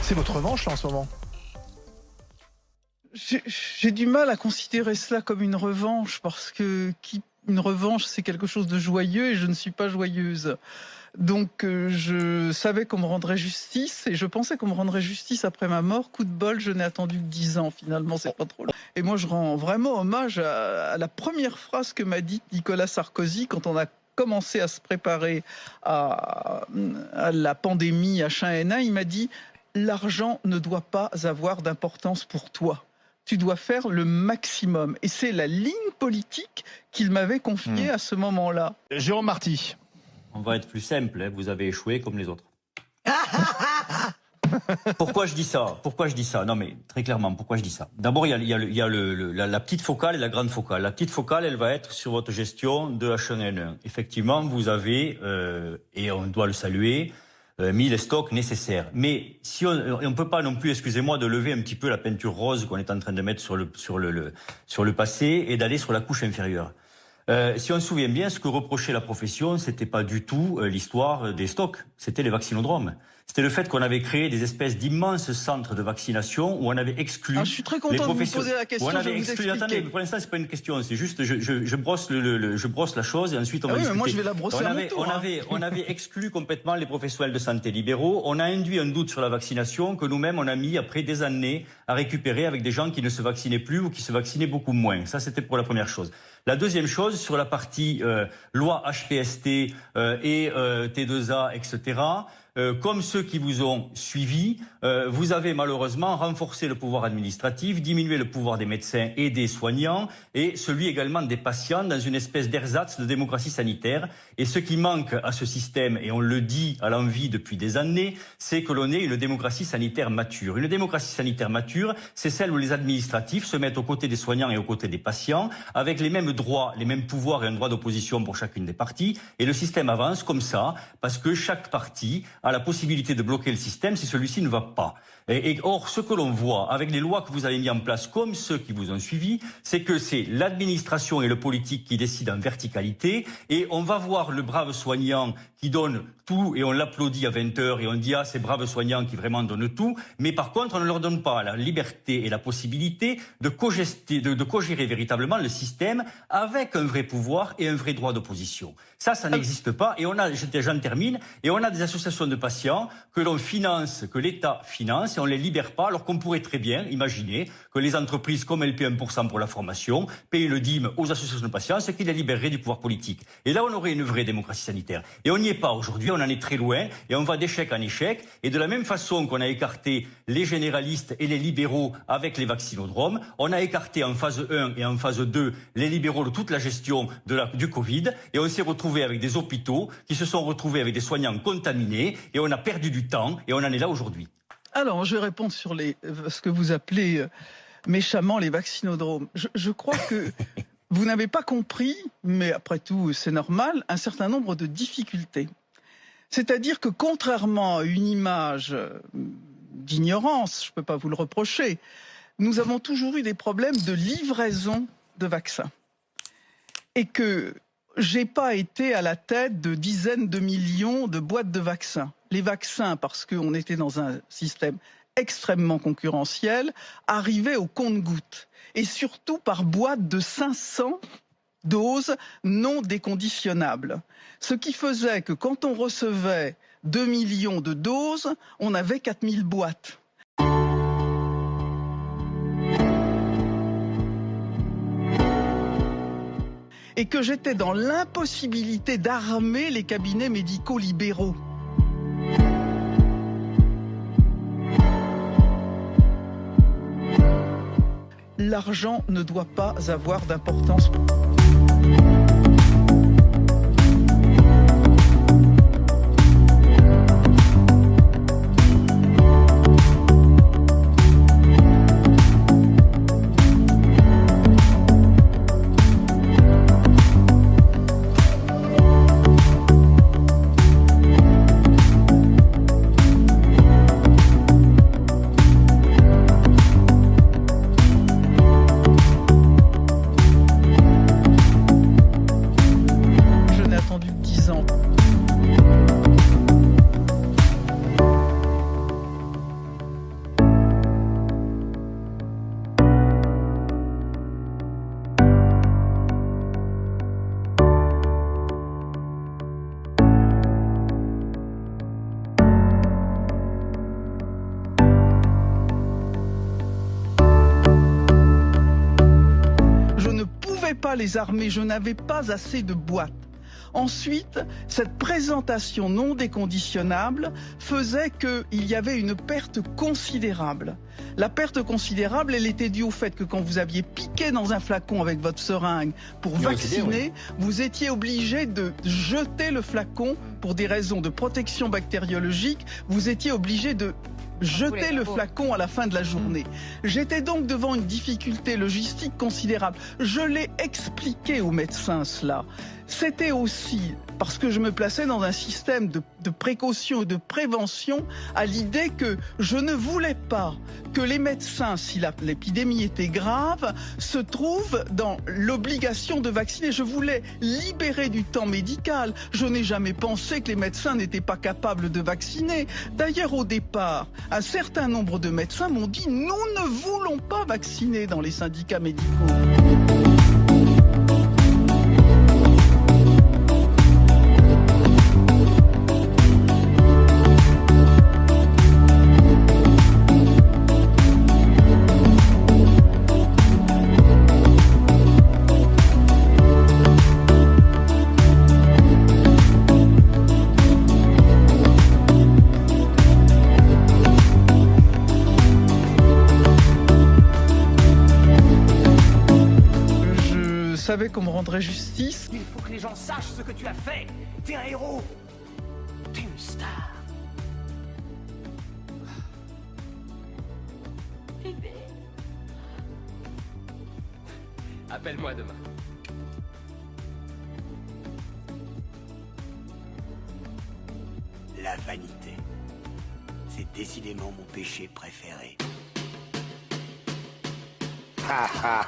C'est votre revanche là en ce moment? J'ai du mal à considérer cela comme une revanche parce que une revanche, c'est quelque chose de joyeux et je ne suis pas joyeuse. Donc je savais qu'on me rendrait justice et je pensais qu'on me rendrait justice après ma mort. Coup de bol, je n'ai attendu que 10 ans finalement, c'est pas trop long. Et moi je rends vraiment hommage à la première phrase que m'a dite Nicolas Sarkozy quand on a commencé à se préparer à la pandémie H1N1. Il m'a dit « L'argent ne doit pas avoir d'importance pour toi. Tu dois faire le maximum. » Et c'est la ligne politique qu'il m'avait confiée à ce moment-là. Jérôme Marty. On va être plus simple, hein. Vous avez échoué comme les autres. Pourquoi je dis ça? Non mais très clairement, pourquoi je dis ça? D'abord, il y a la petite focale et la grande focale. La petite focale, elle va être sur votre gestion de H1N1. Effectivement, vous avez, et on doit le saluer, mis les stocks nécessaires. Mais si on peut pas non plus, excusez-moi, de lever un petit peu la peinture rose qu'on est en train de mettre sur le passé et d'aller sur la couche inférieure. Si on se souvient bien, ce que reprochait la profession, c'était pas du tout l'histoire des stocks, c'était les vaccinodromes. C'était le fait qu'on avait créé des espèces d'immenses centres de vaccination où on avait exclu. Je suis très content de vous poser la question. On avait je vais vous exclu. expliquer. Attendez, pour l'instant, c'est pas une question. C'est juste, je brosse je brosse la chose et ensuite on va oui, discuter. mais moi, je vais la brosser à mon tour. On avait exclu complètement les professionnels de santé libéraux. On a induit un doute sur la vaccination que nous-mêmes on a mis après des années à récupérer avec des gens qui ne se vaccinaient plus ou qui se vaccinaient beaucoup moins. Ça, c'était pour la première chose. La deuxième chose, sur la partie loi HPST et T2A, etc., comme ceux qui vous ont suivi, vous avez malheureusement renforcé le pouvoir administratif, diminué le pouvoir des médecins et des soignants, et celui également des patients dans une espèce d'ersatz de démocratie sanitaire. Et ce qui manque à ce système, et on le dit à l'envi depuis des années, c'est que l'on ait une démocratie sanitaire mature. Une démocratie sanitaire mature, c'est celle où les administratifs se mettent aux côtés des soignants et aux côtés des patients, avec les mêmes droits, les mêmes pouvoirs et un droit d'opposition pour chacune des parties. Et le système avance comme ça, parce que chaque partie a la possibilité de bloquer le système si celui-ci ne va pas. Or, ce que l'on voit avec les lois que vous avez mis en place, comme ceux qui vous ont suivi, c'est que c'est l'administration et le politique qui décident en verticalité, et on va voir le brave soignant qui donne tout, et on l'applaudit à 20h, et on dit « Ah, ces braves soignants qui vraiment donnent tout », mais par contre, on ne leur donne pas la liberté et la possibilité de co-gérer véritablement le système avec un vrai pouvoir et un vrai droit d'opposition. Ça n'existe pas, et j'en termine, et on a des associations de patients que l'on finance, que l'État finance, et on les libère pas, alors qu'on pourrait très bien imaginer que les entreprises, comme elles paient 1% pour la formation, payent le DIM aux associations de patients, ce qui les libérerait du pouvoir politique. Et là, on aurait une vraie démocratie sanitaire. Et on n'y est pas aujourd'hui, on en est très loin, et on va d'échec en échec, et de la même façon qu'on a écarté les généralistes et les libéraux avec les vaccinodromes, on a écarté en phase 1 et en phase 2 les libéraux de toute la gestion du Covid, et on s'est retrouvé avec des hôpitaux qui se sont retrouvés avec des soignants contaminés, et on a perdu du temps, et on en est là aujourd'hui. Alors, je vais répondre sur ce que vous appelez méchamment les vaccinodromes. Je crois que vous n'avez pas compris, mais après tout, c'est normal, un certain nombre de difficultés. C'est-à-dire que contrairement à une image d'ignorance, je ne peux pas vous le reprocher, nous avons toujours eu des problèmes de livraison de vaccins. Et que j'ai pas été à la tête de dizaines de millions de boîtes de vaccins. Les vaccins, parce qu'on était dans un système extrêmement concurrentiel, arrivaient au compte-gouttes. Et surtout par boîte de 500 doses non déconditionnables. Ce qui faisait que quand on recevait 2 millions de doses, on avait 4000 boîtes. Et que j'étais dans l'impossibilité d'armer les cabinets médicaux libéraux. L'argent ne doit pas avoir d'importance. pas les armer, je n'avais pas assez de boîtes. Ensuite, cette présentation non déconditionnable faisait qu'il y avait une perte considérable. La perte considérable, elle était due au fait que quand vous aviez piqué dans un flacon avec votre seringue pour vacciner, vous étiez obligé de jeter le flacon pour des raisons de protection bactériologique. Vous étiez obligé de jeter le flacon à la fin de la journée. J'étais donc devant une difficulté logistique considérable. Je l'ai expliqué aux médecins cela. C'était aussi parce que je me plaçais dans un système de précaution et de prévention à l'idée que je ne voulais pas que les médecins, si l'épidémie était grave, se trouvent dans l'obligation de vacciner. Je voulais libérer du temps médical. Je n'ai jamais pensé que les médecins n'étaient pas capables de vacciner. D'ailleurs, au départ, un certain nombre de médecins m'ont dit « Nous ne voulons pas vacciner dans les syndicats médicaux ». Je savais qu'on me rendrait justice. Il faut que les gens sachent ce que tu as fait. T'es un héros. T'es une star. Bébé. Appelle-moi demain. La vanité. C'est décidément mon péché préféré. Ha ha.